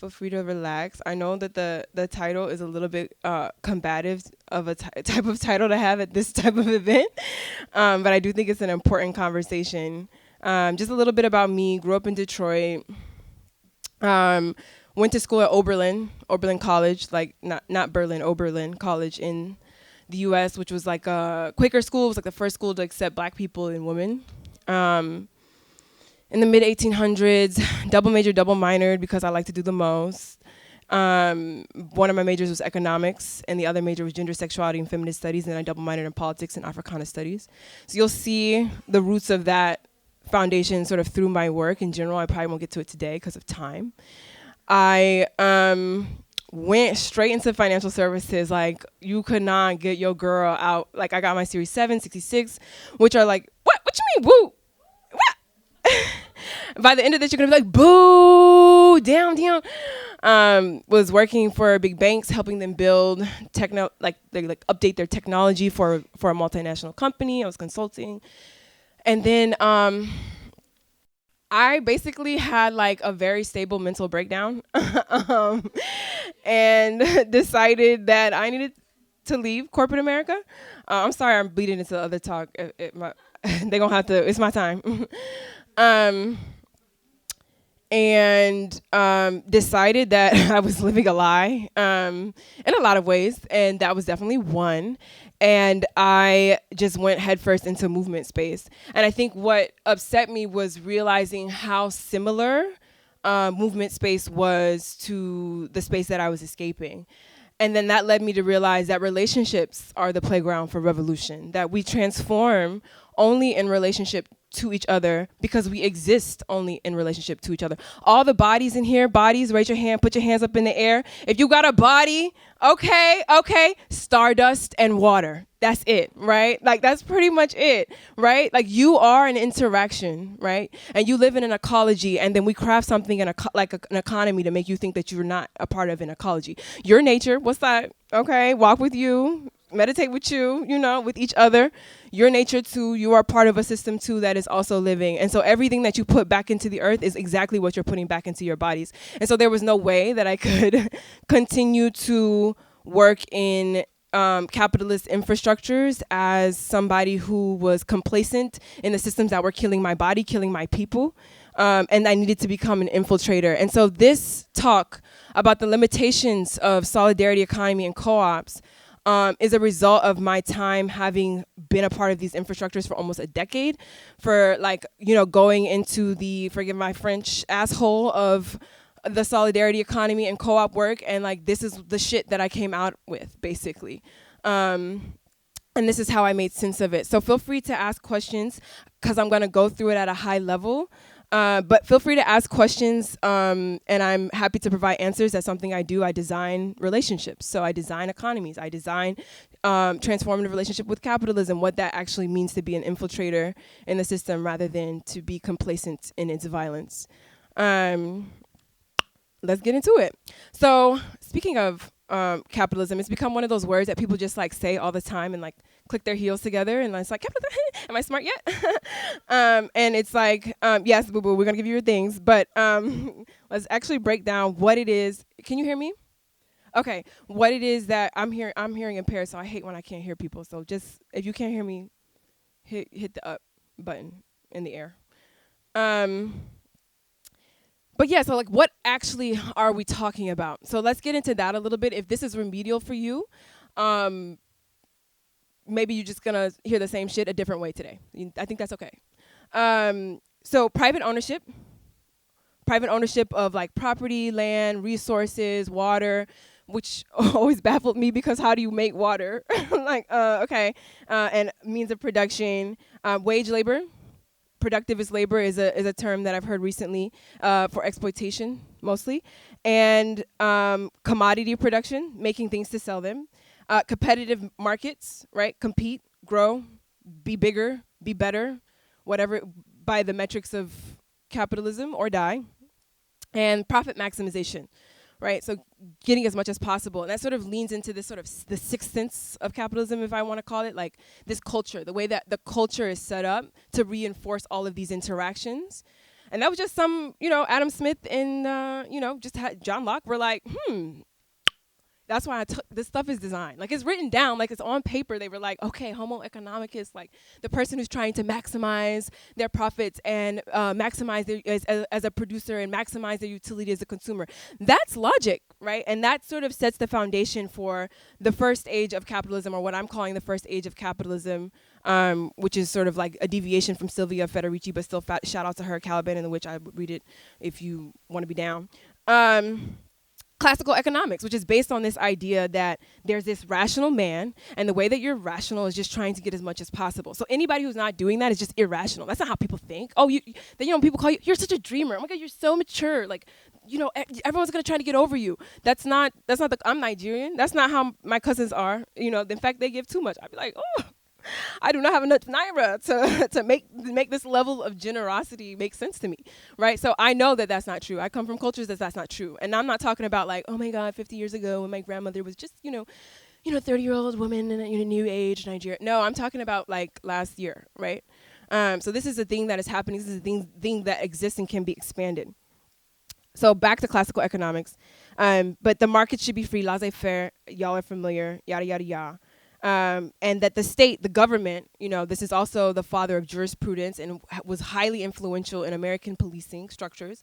Feel free to relax. I know that the title is a little bit combative of a type of title to have at this type of event, but I do think it's an important conversation. Just a little bit about me. Grew up in Detroit. Went to school at Oberlin College, like not Berlin, Oberlin College in the U.S., which was like a Quaker school. It was like the first school to accept black people and women. In the mid 1800s, double majored, double minored because I like to do the most. One of my majors was economics, and the other major was gender, sexuality, and feminist studies, and I double minored in politics and Africana studies. So you'll see the roots of that foundation sort of through my work in general. I probably won't get to it today because of time. I went straight into financial services. Like, you could not get your girl out. Like, I got my Series 7, 66, which are like, what you mean, woo? By the end of this, you're gonna be like, boo, down. Was working for big banks, helping them build they update their technology for a multinational company. I was consulting. And then I basically had like a very stable mental breakdown and decided that I needed to leave corporate America. I'm sorry, I'm bleeding into the other talk. They gonna have to, it's my time. And decided that I was living a lie in a lot of ways, and that was definitely one. And I just went headfirst into movement space. And I think what upset me was realizing how similar movement space was to the space that I was escaping. And then that led me to realize that relationships are the playground for revolution, that we transform only in relationship to each other because we exist only in relationship to each other. All the bodies in here, bodies, raise your hand, put your hands up in the air. If you got a body, okay, stardust and water. That's it, right? Like, that's pretty much it, right? Like, you are an interaction, right? And you live in an ecology, and then we craft something an economy to make you think that you're not a part of an ecology. Your nature, what's that? Okay, walk with you, meditate with you, with each other. Your nature too, you are part of a system too that is also living. And so everything that you put back into the earth is exactly what you're putting back into your bodies. And so there was no way that I could continue to work in capitalist infrastructures as somebody who was complacent in the systems that were killing my body, killing my people. And I needed to become an infiltrator. And so this talk about the limitations of solidarity economy and co-ops is a result of my time having been a part of these infrastructures for almost a decade, for going into the, forgive my French, asshole of the solidarity economy and co-op work. And this is the shit that I came out with, basically. And this is how I made sense of it. So feel free to ask questions because I'm going to go through it at a high level. But feel free to ask questions, and I'm happy to provide answers. That's something I do. I design relationships. So I design economies. I design transformative relationship with capitalism, what that actually means to be an infiltrator in the system rather than to be complacent in its violence. Let's get into it. So speaking of capitalism, it's become one of those words that people just say all the time and click their heels together and it's like, capitalism, am I smart yet? And it's yes, boo-boo, we're gonna give you your things, but let's actually break down what it is. Can you hear me? Okay, what it is that I'm hearing impaired, so I hate when I can't hear people. So just, if you can't hear me, hit the up button in the air. But yeah, so what actually are we talking about? So let's get into that a little bit. If this is remedial for you, maybe you're just gonna hear the same shit a different way today. I think that's okay. So private ownership of property, land, resources, water, which always baffled me because how do you make water? And means of production, wage labor. Productivist labor is a term that I've heard recently for exploitation mostly, and commodity production, making things to sell them, competitive markets, right? Compete, grow, be bigger, be better, whatever, by the metrics of capitalism or die, and profit maximization, right? So getting as much as possible. And that sort of leans into this sort of the sixth sense of capitalism, if I want to call it, this culture, the way that the culture is set up to reinforce all of these interactions. And that was just some, Adam Smith and, John Locke were like, that's why this stuff is designed. Like, it's written down, like it's on paper. They were like, okay, homo economicus, like the person who's trying to maximize their profits and maximize their, as a producer and maximize their utility as a consumer. That's logic, right? And that sort of sets the foundation for the first age of capitalism, or what I'm calling the first age of capitalism, which is sort of like a deviation from Sylvia Federici, but still shout out to her, Caliban in the Witch. I would read it if you want to be down. Classical economics, which is based on this idea that there's this rational man, and the way that you're rational is just trying to get as much as possible. So anybody who's not doing that is just irrational. That's not how people think. Oh, people call you, you're such a dreamer. Oh my God, you're so mature. Like, everyone's gonna try to get over you. I'm Nigerian. That's not how my cousins are. In fact, they give too much. I'd be like, oh, I do not have enough naira to make this level of generosity make sense to me, right? So I know that that's not true. I come from cultures that's not true. And I'm not talking about like, oh my God, 50 years ago when my grandmother was just, 30-year-old woman in a new age Nigeria. No, I'm talking about like last year, right? So this is a thing that is happening. This is a thing that exists and can be expanded. So back to classical economics. But the market should be free, laissez-faire, y'all are familiar, yada, yada, yada. And that the state, the government, this is also the father of jurisprudence and was highly influential in American policing structures.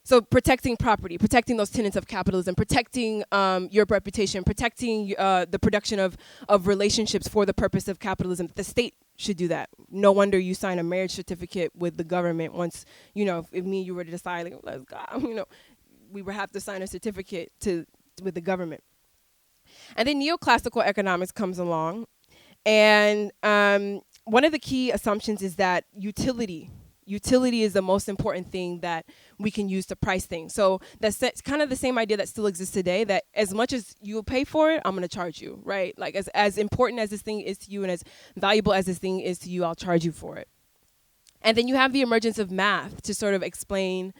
So protecting property, protecting those tenets of capitalism, protecting your reputation, protecting the production of relationships for the purpose of capitalism. The state should do that. No wonder you sign a marriage certificate with the government once, if me and you were to decide, like, let's go, we would have to sign a certificate with the government. And then neoclassical economics comes along, and one of the key assumptions is that utility is the most important thing that we can use to price things. So that's kind of the same idea that still exists today, that as much as you'll pay for it, I'm going to charge you, right? Like as important as this thing is to you and as valuable as this thing is to you, I'll charge you for it. And then you have the emergence of math to sort of explain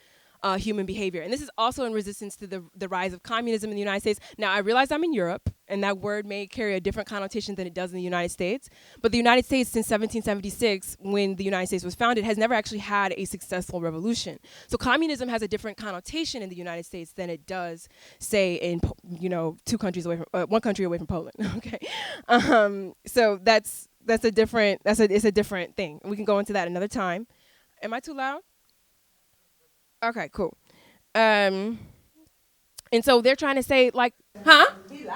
human behavior. And this is also in resistance to the rise of communism in the United States. Now, I realize I'm in Europe, and that word may carry a different connotation than it does in the United States. But the United States, since 1776, when the United States was founded, has never actually had a successful revolution. So communism has a different connotation in the United States than it does, say, in one country away from Poland. Okay, so it's a different thing. We can go into that another time. Am I too loud? Okay, cool. And so they're trying to say, like, huh? Oh, okay.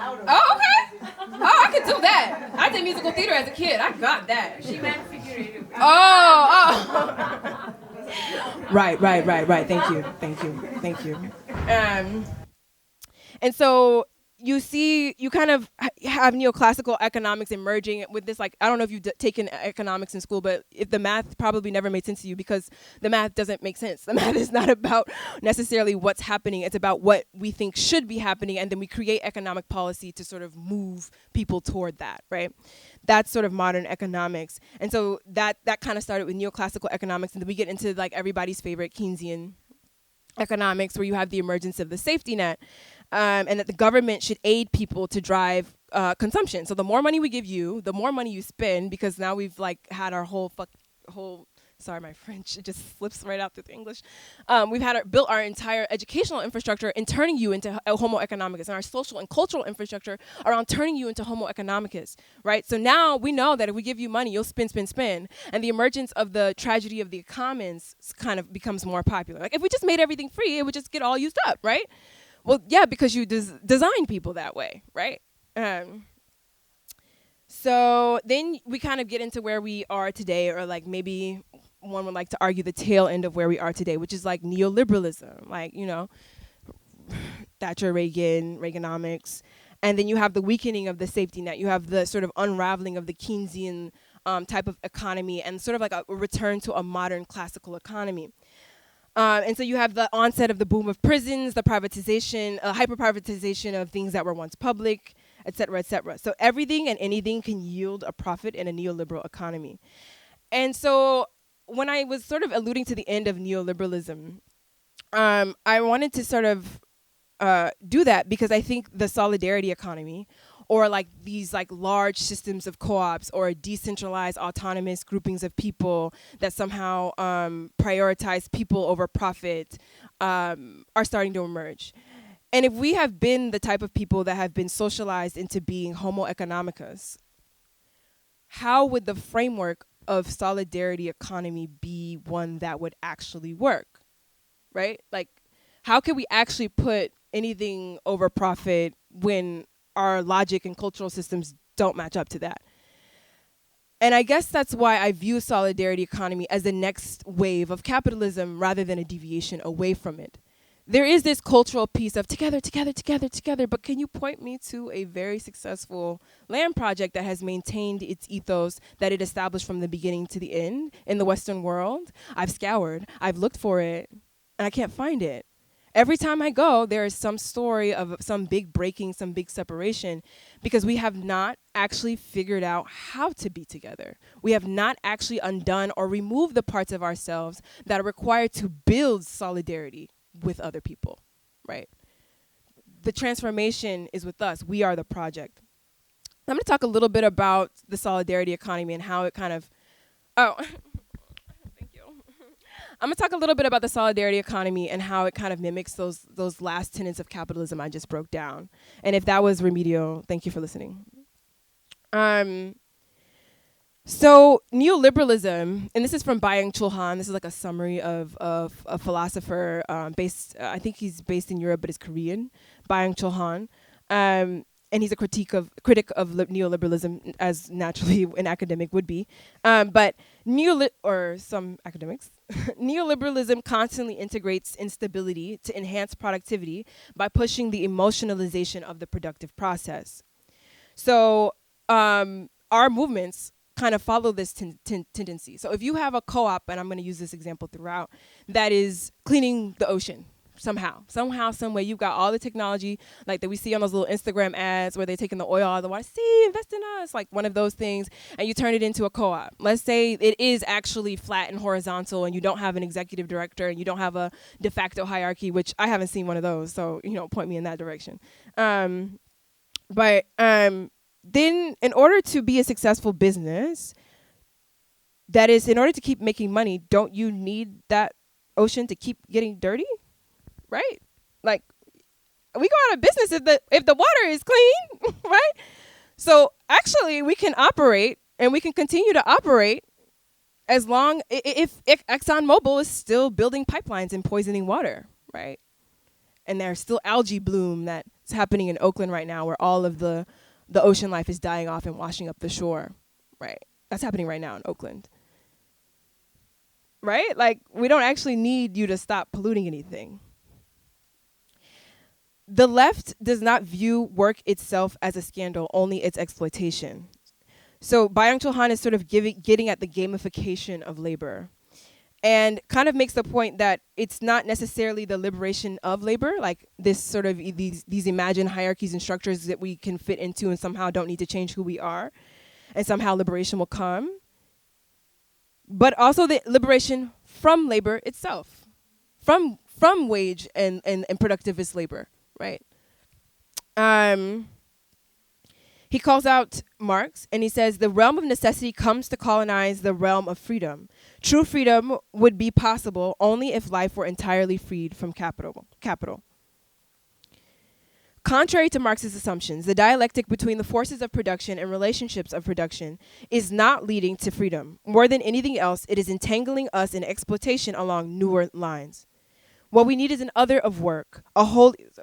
Oh, I could do that. I did musical theater as a kid. I got that. She meant figurative. Oh. Right. Thank you. And so you kind of have neoclassical economics emerging with this, like, I don't know if you've taken economics in school, but if the math probably never made sense to you because the math doesn't make sense. The math is not about necessarily what's happening. It's about what we think should be happening, and then we create economic policy to sort of move people toward that, right? That's sort of modern economics. And so that kind of started with neoclassical economics, and then we get into like everybody's favorite Keynesian economics, where you have the emergence of the safety net, and that the government should aid people to drive consumption. So the more money we give you, the more money you spend, because now we've like had our whole sorry, my French, it just slips right out through the English. We've built our entire educational infrastructure in turning you into homo economicus, and our social and cultural infrastructure around turning you into homo economicus, right? So now we know that if we give you money, you'll spend, and the emergence of the tragedy of the commons kind of becomes more popular. Like, if we just made everything free, it would just get all used up, right? Well, yeah, because you design people that way, right? So then we kind of get into where we are today, or like maybe one would like to argue the tail end of where we are today, which is like neoliberalism, like, Thatcher, Reaganomics. And then you have the weakening of the safety net. You have the sort of unraveling of the Keynesian type of economy, and sort of like a return to a modern classical economy. And so you have the onset of the boom of prisons, the privatization, hyper-privatization of things that were once public, et cetera, et cetera. So everything and anything can yield a profit in a neoliberal economy. And so when I was sort of alluding to the end of neoliberalism, I wanted to sort of do that because I think the solidarity economy, or like these like large systems of co-ops or decentralized autonomous groupings of people that somehow prioritize people over profit are starting to emerge. And if we have been the type of people that have been socialized into being homo economicus, how would the framework of solidarity economy be one that would actually work, right? Like, how can we actually put anything over profit when our logic and cultural systems don't match up to that? And I guess that's why I view solidarity economy as the next wave of capitalism rather than a deviation away from it. There is this cultural piece of together, together, together, together, but can you point me to a very successful land project that has maintained its ethos that it established from the beginning to the end in the Western world? I've scoured, I've looked for it, and I can't find it. Every time I go, there is some story of some big breaking, some big separation, because we have not actually figured out how to be together. We have not actually undone or removed the parts of ourselves that are required to build solidarity with other people, right? The transformation is with us. We are the project. I'm going to talk a little bit about the solidarity economy and how it kind of, thank you. I'm going to talk a little bit about the solidarity economy and how it kind of mimics those last tenets of capitalism I just broke down. And if that was remedial, thank you for listening. So neoliberalism, and this is from Byung-Chul Han. This is like a summary of a philosopher based. I think he's based in Europe, but is Korean. Byung-Chul Han, and he's a critic of neoliberalism, as naturally an academic would be. But some academics, neoliberalism constantly integrates instability to enhance productivity by pushing the emotionalization of the productive process. So our movements kind of follow this tendency. So if you have a co-op, and I'm going to use this example throughout, that is cleaning the ocean somehow, some way, you've got all the technology like that we see on those little Instagram ads where they're taking the oil out of the water, see, invest in us, like one of those things, and you turn it into a co-op. Let's say it is actually flat and horizontal and you don't have an executive director and you don't have a de facto hierarchy, which I haven't seen one of those, so, point me in that direction. Then in order to be a successful business, that is, in order to keep making money, don't you need that ocean to keep getting dirty? Right? Like, we go out of business if the water is clean, right? So actually we can operate and we can continue to operate as long if ExxonMobil is still building pipelines and poisoning water, right? And there's still algae bloom that's happening in Oakland right now where all of the ocean life is dying off and washing up the shore, right? That's happening right now in Oakland, right? Like, we don't actually need you to stop polluting anything. The left does not view work itself as a scandal, only its exploitation. So Byung-Chul Han is sort of getting at the gamification of labor, and kind of makes the point that it's not necessarily the liberation of labor, like this sort of these imagined hierarchies and structures that we can fit into and somehow don't need to change who we are, and somehow liberation will come, but also the liberation from labor itself, from wage and productivist labor, right? He calls out Marx, and he says, the realm of necessity comes to colonize the realm of freedom. True freedom would be possible only if life were entirely freed from capital. Contrary to Marx's assumptions, the dialectic between the forces of production and relationships of production is not leading to freedom. More than anything else, it is entangling us in exploitation along newer lines. What we need is an other of work, a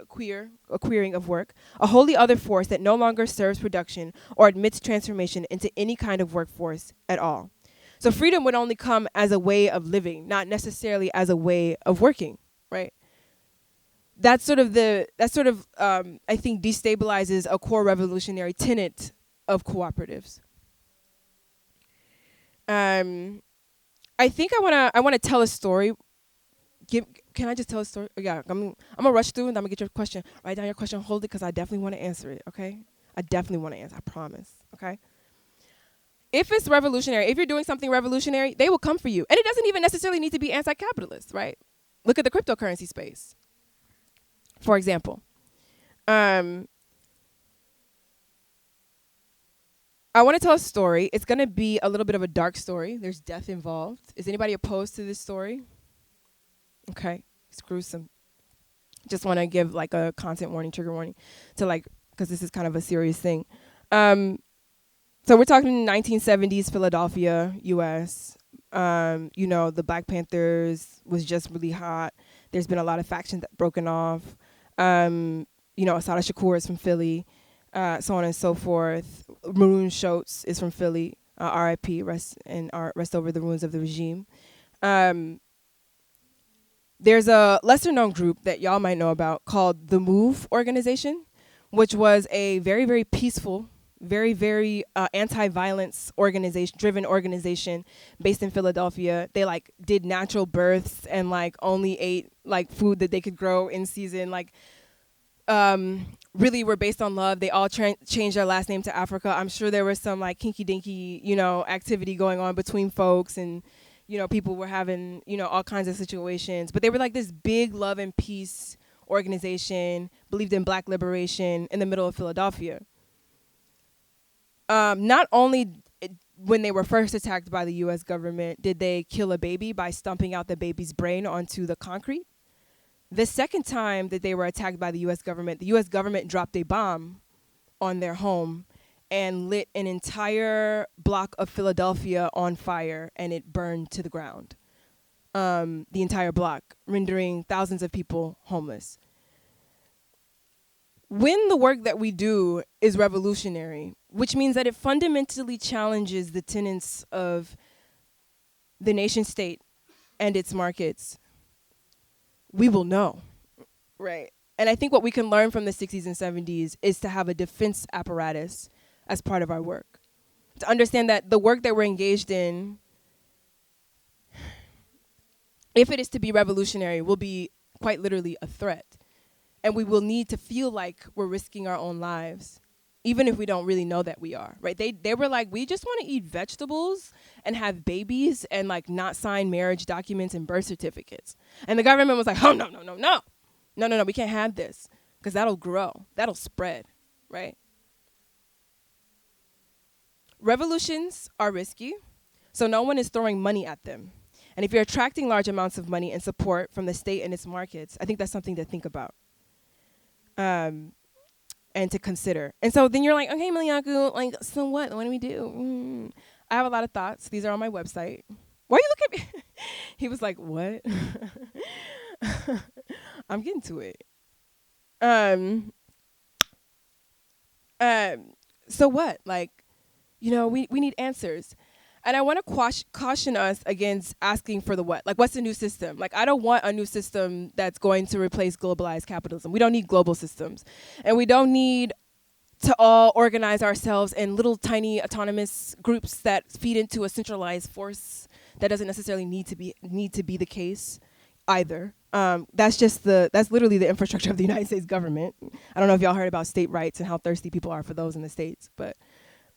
queering of work, a wholly other force that no longer serves production or admits transformation into any kind of workforce at all. So freedom would only come as a way of living, not necessarily as a way of working, right? That sort of I think destabilizes a core revolutionary tenet of cooperatives. I think I wanna tell a story. Can I just tell a story? Yeah, I'm gonna rush through and I'm gonna get your question. Write down your question, hold it, because I definitely want to answer it, okay? I definitely want to answer, I promise, okay? If it's revolutionary, if you're doing something revolutionary, they will come for you. And it doesn't even necessarily need to be anti-capitalist, right? Look at the cryptocurrency space, for example. I want to tell a story. It's going to be a little bit of a dark story. There's death involved. Is anybody opposed to this story? Okay, it's gruesome. Just want to give like a content warning, trigger warning, to like, because this is kind of a serious thing. So we're talking 1970s Philadelphia, U.S. The Black Panthers was just really hot. There's been a lot of factions that broken off. Assata Shakur is from Philly, so on and so forth. Maroon Schultz is from Philly. R.I.P. Rest over the ruins of the regime. There's a lesser known group that y'all might know about called the Moos organization, which was a very, very peaceful, very, very anti-violence driven organization based in Philadelphia. They like did natural births and like only ate like food that they could grow in season. Like really were based on love. They all changed their last name to Africa. I'm sure there was some like kinky dinky, activity going on between folks, and people were having, all kinds of situations. But they were like this big love and peace organization, believed in Black liberation in the middle of Philadelphia. Not only when they were first attacked by the U.S. government did they kill a baby by stomping out the baby's brain onto the concrete. The second time that they were attacked by the U.S. government dropped a bomb on their home and lit an entire block of Philadelphia on fire, and it burned to the ground. The entire block, rendering thousands of people homeless. When the work that we do is revolutionary, which means that it fundamentally challenges the tenets of the nation state and its markets, we will know, right? And I think what we can learn from the 60s and 70s is to have a defense apparatus as part of our work. To understand that the work that we're engaged in, if it is to be revolutionary, will be quite literally a threat. And we will need to feel like we're risking our own lives, even if we don't really know that we are, right? They were like, we just want to eat vegetables and have babies and like not sign marriage documents and birth certificates. And the government was like, oh, no, we can't have this, because that'll grow, that'll spread, right? Revolutions are risky, so no one is throwing money at them. And if you're attracting large amounts of money and support from the state and its markets, I think that's something to think about and to consider. And so then you're like, okay, Miliaku, like, so what? What do we do? I have a lot of thoughts. These are on my website. Why you look at me? He was like, what? I'm getting to it. So what? Like, we need answers. And I want to caution us against asking for the what. Like, what's the new system? Like, I don't want a new system that's going to replace globalized capitalism. We don't need global systems. And we don't need to all organize ourselves in little tiny autonomous groups that feed into a centralized force that doesn't necessarily need to be the case either. That's literally the infrastructure of the United States government. I don't know if y'all heard about state rights and how thirsty people are for those in the States, but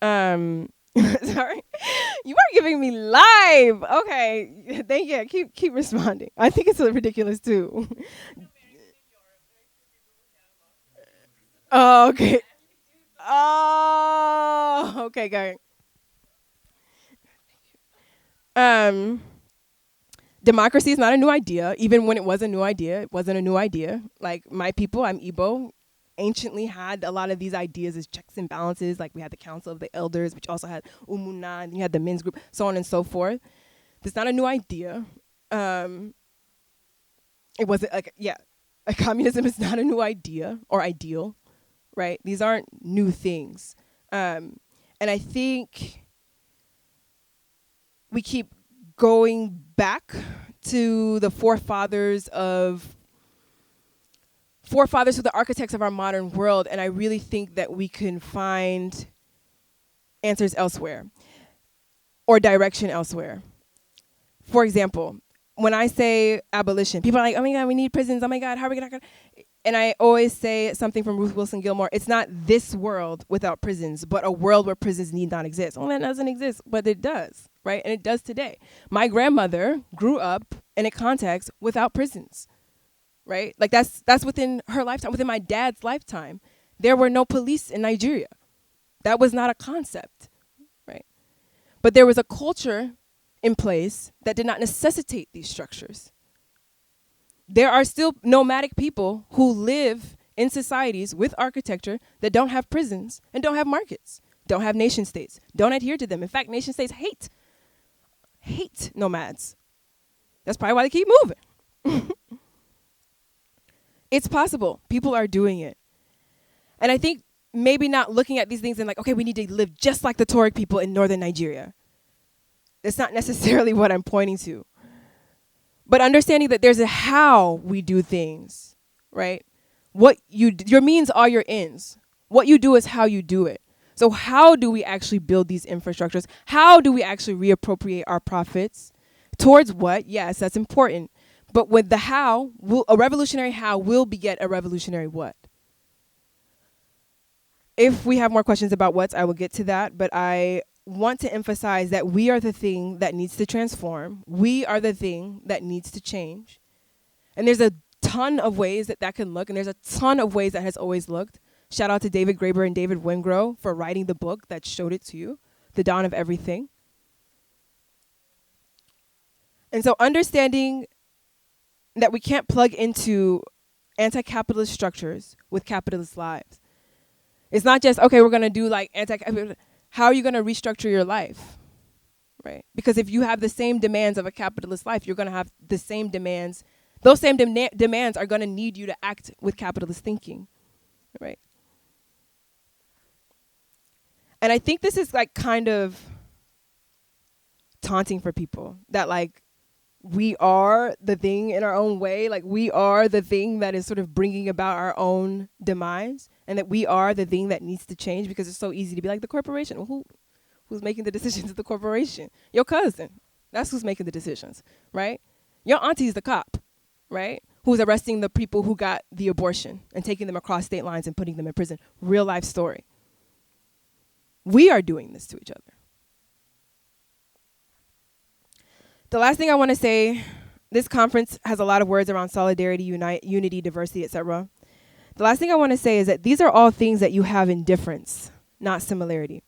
sorry, you are giving me live. Okay, thank you. Keep responding. I think it's ridiculous too. Oh, okay. Oh, okay, got it. Democracy is not a new idea. Even when it was a new idea, it wasn't a new idea. Like, my people, I'm Igbo, anciently had a lot of these ideas as checks and balances. Like, we had the Council of the Elders, which also had Umuna, and you had the men's group, so on and so forth. It's not a new idea. It wasn't like communism is not a new idea or ideal, right? These aren't new things. And I think we keep going back to the forefathers who the architects of our modern world, and I really think that we can find answers elsewhere or direction elsewhere. For example, when I say abolition, people are like, oh my God, we need prisons. Oh my God, how are we gonna? And I always say something from Ruth Wilson Gilmore. It's not this world without prisons, but a world where prisons need not exist. Well, that doesn't exist, but it does, right? And it does today. My grandmother grew up in a context without prisons, right? Like, that's within her lifetime. Within my dad's lifetime, there were no police in Nigeria. That was not a concept, But there was a culture in place that did not necessitate these structures. There are still nomadic people who live in societies with architecture that don't have prisons and don't have markets, don't have nation states, don't adhere to them. In fact, nation states hate nomads. That's probably why they keep moving. It's possible. People are doing it. And I think maybe not looking at these things and like, okay, we need to live just like the Tuareg people in northern Nigeria. That's not necessarily what I'm pointing to. But understanding that there's a how we do things, right? Your means are your ends. What you do is how you do it. So how do we actually build these infrastructures? How do we actually reappropriate our profits? Towards what? Yes, that's important. But with the how, a revolutionary how will beget a revolutionary what. If we have more questions about what's, I will get to that. But I want to emphasize that we are the thing that needs to transform. We are the thing that needs to change. And there's a ton of ways that can look, and there's a ton of ways that has always looked. Shout out to David Graeber and David Wengrow for writing the book that showed it to you, The Dawn of Everything. And so understanding that we can't plug into anti-capitalist structures with capitalist lives. It's not just, okay, we're going to do like anti-capitalist. How are you going to restructure your life, right? Because if you have the same demands of a capitalist life, you're going to have the same demands. Those same demands are going to need you to act with capitalist thinking, right? And I think this is like kind of taunting for people that like we are the thing in our own way. Like we are the thing that is sort of bringing about our own demise, and that we are the thing that needs to change, because it's so easy to be like the corporation. Well, who's making the decisions of the corporation? Your cousin. That's who's making the decisions, right? Your auntie's the cop, right? Who's arresting the people who got the abortion and taking them across state lines and putting them in prison. Real life story. We are doing this to each other. The last thing I want to say, this conference has a lot of words around solidarity, unity, diversity, etc. The last thing I want to say is that these are all things that you have in difference, not similarity.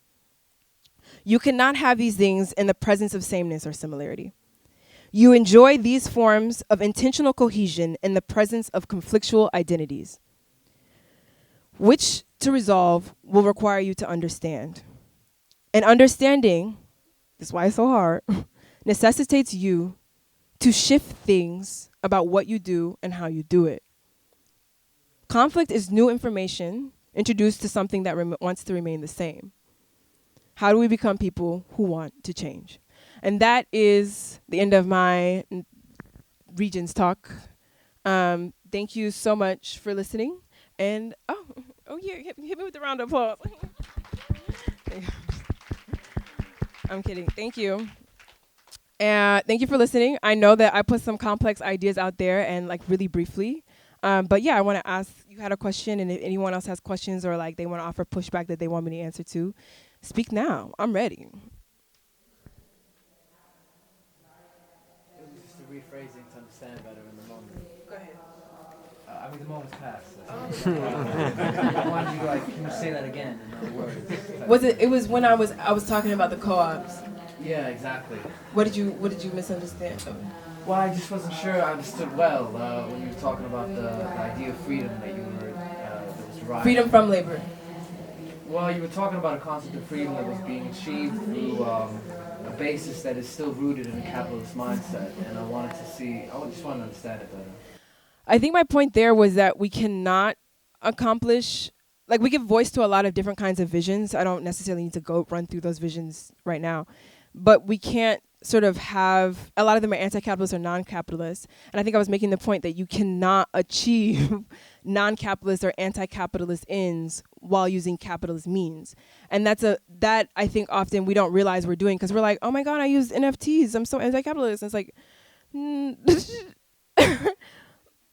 You cannot have these things in the presence of sameness or similarity. You enjoy these forms of intentional cohesion in the presence of conflictual identities, which to resolve will require you to understand. And understanding, this is why it's so hard, necessitates you to shift things about what you do and how you do it. Conflict is new information introduced to something that wants to remain the same. How do we become people who want to change? And that is the end of my Regens talk. Thank you so much for listening. And, yeah, hit me with the round of applause. I'm kidding. Thank you. And thank you for listening. I know that I put some complex ideas out there and like really briefly. But yeah, I want to ask, you had a question, and if anyone else has questions or like they want to offer pushback that they want me to answer to, speak now. I'm ready. It was just a rephrasing to understand better in the moment. Go ahead. I mean, the moment's passed. I wanted you to like, can you say that again in other words? It was when I was talking about the co-ops. Yeah, exactly. What did you misunderstand? Well, I just wasn't sure I understood well when you were talking about the idea of freedom that you were that was derived. Freedom from labor. Well, you were talking about a concept of freedom that was being achieved through a basis that is still rooted in a capitalist mindset, and I just wanted to understand it better. I think my point there was that we cannot accomplish, like we give voice to a lot of different kinds of visions. I don't necessarily need to go run through those visions right now, but we can't sort of have, a lot of them are anti-capitalist or non-capitalist. And I think I was making the point that you cannot achieve non-capitalist or anti-capitalist ends while using capitalist means. And that I think often we don't realize we're doing, because we're like, oh my God, I use NFTs, I'm so anti-capitalist. And it's like,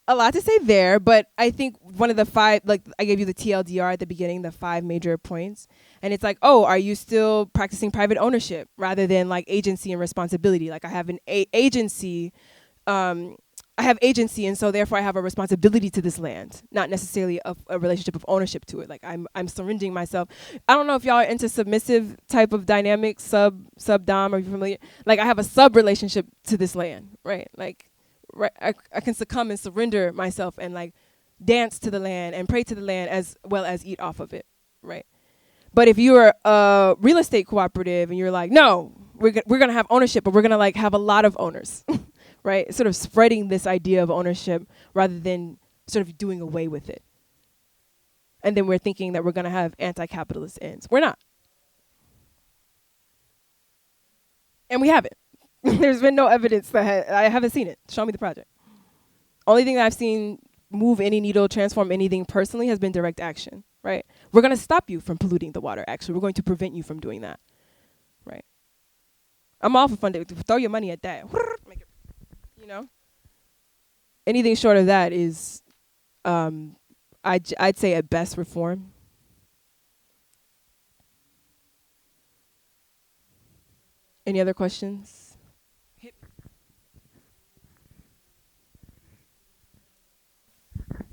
a lot to say there, but I think one of the 5, like I gave you the TLDR at the beginning, the 5 major points. And it's like, oh, are you still practicing private ownership rather than like agency and responsibility? Like I have an agency, I I have agency, and so therefore I have a responsibility to this land, not necessarily a relationship of ownership to it. Like I'm surrendering myself. I don't know if y'all are into submissive type of dynamics, sub dom. Are you familiar? Like I have a sub relationship to this land, right? Like, right, I can succumb and surrender myself and like dance to the land and pray to the land as well as eat off of it, right? But if you're a real estate cooperative and you're like, no, we're gonna have ownership, but we're gonna like have a lot of owners. Right? Sort of spreading this idea of ownership rather than sort of doing away with it. And then we're thinking that we're going to have anti-capitalist ends. We're not. And we haven't. There's been no evidence that I haven't seen it. Show me the project. Only thing that I've seen move any needle, transform anything personally has been direct action, right? We're going to stop you from polluting the water, actually. We're going to prevent you from doing that, right? I'm all for funding. Throw your money at that. Make it, you know? Anything short of that is, I'd say at best reform. Any other questions?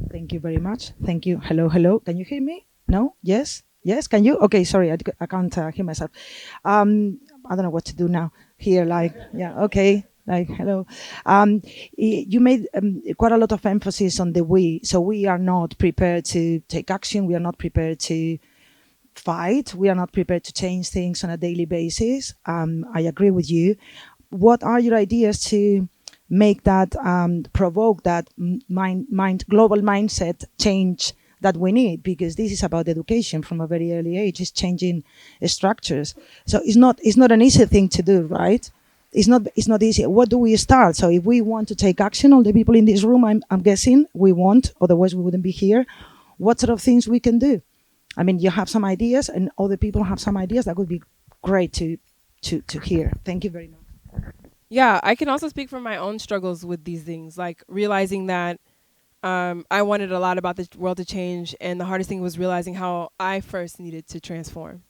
Thank you very much. Thank you. Hello, hello. Can you hear me? No? Yes? Yes? Can you? Okay, sorry, I can't hear myself. I don't know what to do now. Here, like, yeah, okay. Like, hello. You made quite a lot of emphasis on the we. So we are not prepared to take action. We are not prepared to fight. We are not prepared to change things on a daily basis. I agree with you. What are your ideas to make that, provoke that global mindset change that we need? Because this is about education from a very early age. It's changing structures. So it's not an easy thing to do, right? It's not easy. What do we start? So if we want to take action, all the people in this room, I'm guessing we want, otherwise we wouldn't be here. What sort of things we can do? I mean, you have some ideas and other people have some ideas. That would be great to hear. Thank you very much. Yeah, I can also speak from my own struggles with these things, like realizing that I wanted a lot about the world to change, and the hardest thing was realizing how I first needed to transform.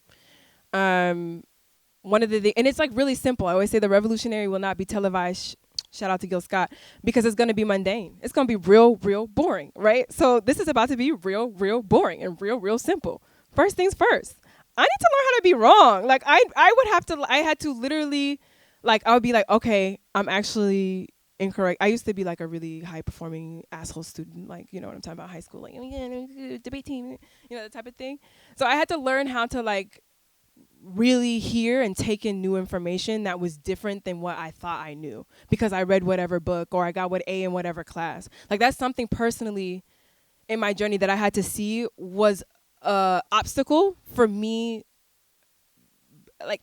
One of the things, and it's like really simple. I always say the revolutionary will not be televised. Shout out to Gil Scott, because it's going to be mundane. It's going to be real boring, right? So this is about to be real boring and real simple. First things first. I need to learn how to be wrong. Like I had to literally, like I would be like, okay, I'm actually incorrect. I used to be like a really high performing asshole student, like, you know what I'm talking about, high school, like, debate team, you know, that type of thing. So I had to learn how to like really hear and take in new information that was different than what I thought I knew because I read whatever book or I got what A in whatever class. Like that's something personally in my journey that I had to see was a obstacle for me, like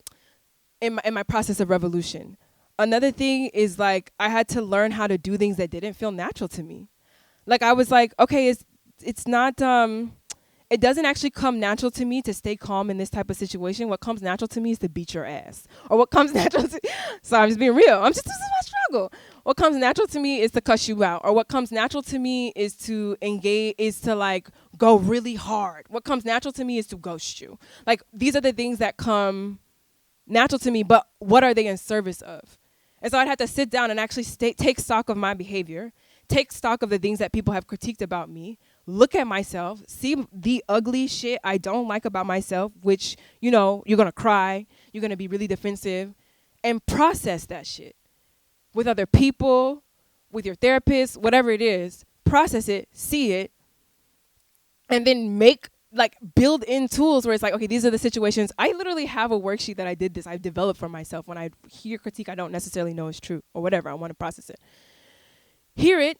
in my process of revolution. Another thing is like I had to learn how to do things that didn't feel natural to me. Like I was like, okay, it's not it doesn't actually come natural to me to stay calm in this type of situation. What comes natural to me is to beat your ass. Or what comes natural to so I'm just being real. This is my struggle. What comes natural to me is to cuss you out. Or what comes natural to me is to engage, is to like go really hard. What comes natural to me is to ghost you. Like these are the things that come natural to me, but what are they in service of? And so I'd have to sit down and actually take stock of my behavior, take stock of the things that people have critiqued about me, look at myself, see the ugly shit I don't like about myself, which, you know, you're going to cry, you're going to be really defensive, and process that shit with other people, with your therapist, whatever it is, process it, see it, and then build in tools where it's like, okay, these are the situations. I literally have a worksheet that I've developed for myself. When I hear critique I don't necessarily know is true or whatever, I want to process it. Hear it,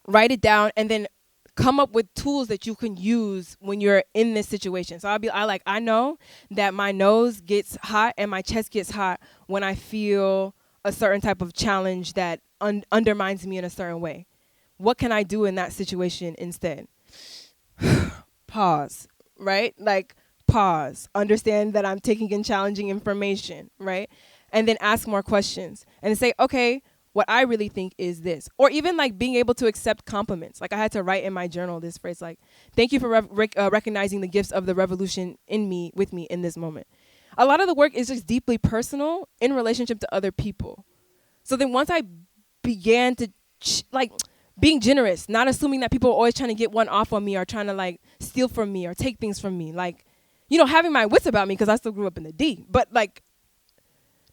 write it down, and then come up with tools that you can use when you're in this situation. So I know that my nose gets hot and my chest gets hot when I feel a certain type of challenge that undermines me in a certain way. What can I do in that situation instead? Pause, right? Like pause, understand that I'm taking in challenging information, right? And then ask more questions and say, okay, what I really think is this. Or even like being able to accept compliments. Like I had to write in my journal this phrase, like, thank you for recognizing the gifts of the revolution with me in this moment. A lot of the work is just deeply personal in relationship to other people. So then once I began to like being generous, not assuming that people are always trying to get one off on me or trying to like steal from me or take things from me. Like, you know, having my wits about me because I still grew up in the D, but like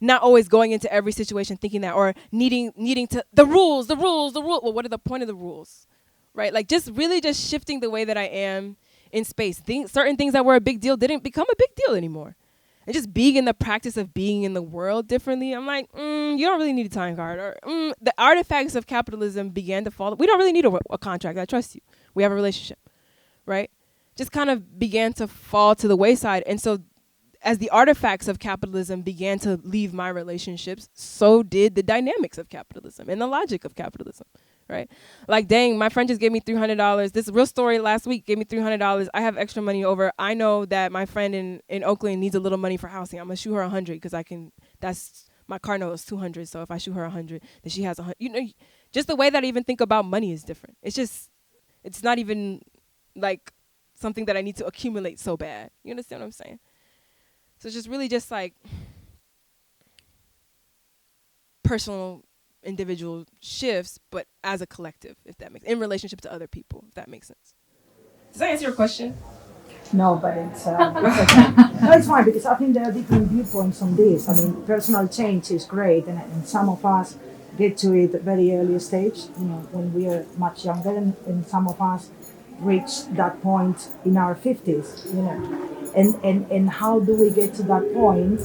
not always going into every situation thinking that, or needing to the rules. Well, what are the point of the rules, right? Like just really just shifting the way that I am in space. Certain things that were a big deal didn't become a big deal anymore. And just being in the practice of being in the world differently, I'm like, you don't really need a time card. Or the artifacts of capitalism began to fall. We don't really need a contract. I trust you. We have a relationship, right? Just kind of began to fall to the wayside. And so as the artifacts of capitalism began to leave my relationships, so did the dynamics of capitalism and the logic of capitalism, right? Like, dang, my friend just gave me $300. This real story last week gave me $300. I have extra money over. I know that my friend in Oakland needs a little money for housing. I'm going to shoot her 100 because that's my car note is 200. So if I shoot her 100, then she has 100. You know, just the way that I even think about money is different. It's not even like something that I need to accumulate so bad. You understand what I'm saying? So it's just really just like personal, individual shifts, but as a collective, if that makes, in relationship to other people, if that makes sense. Does that answer your question? No, but it's okay. No, it's fine because I think there are different viewpoints on this. I mean, personal change is great, and some of us get to it at a very early stage, you know, when we are much younger, and some of us reach that point in our 50s, you know. And how do we get to that point?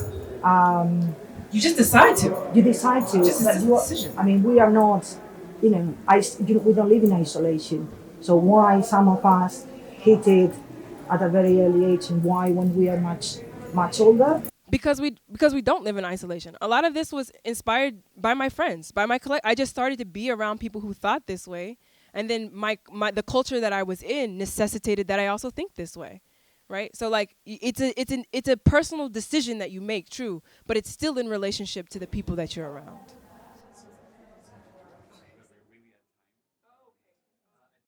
You just decide to. You decide to. Just a decision. I mean, we are not, you know, we don't live in isolation. So why some of us hit it at a very early age, and why when we are much older? Because we don't live in isolation. A lot of this was inspired by my friends, by my I just started to be around people who thought this way, and then the culture that I was in necessitated that I also think this way. Right? So like it's a personal decision that you make, true, but it's still in relationship to the people that you're around.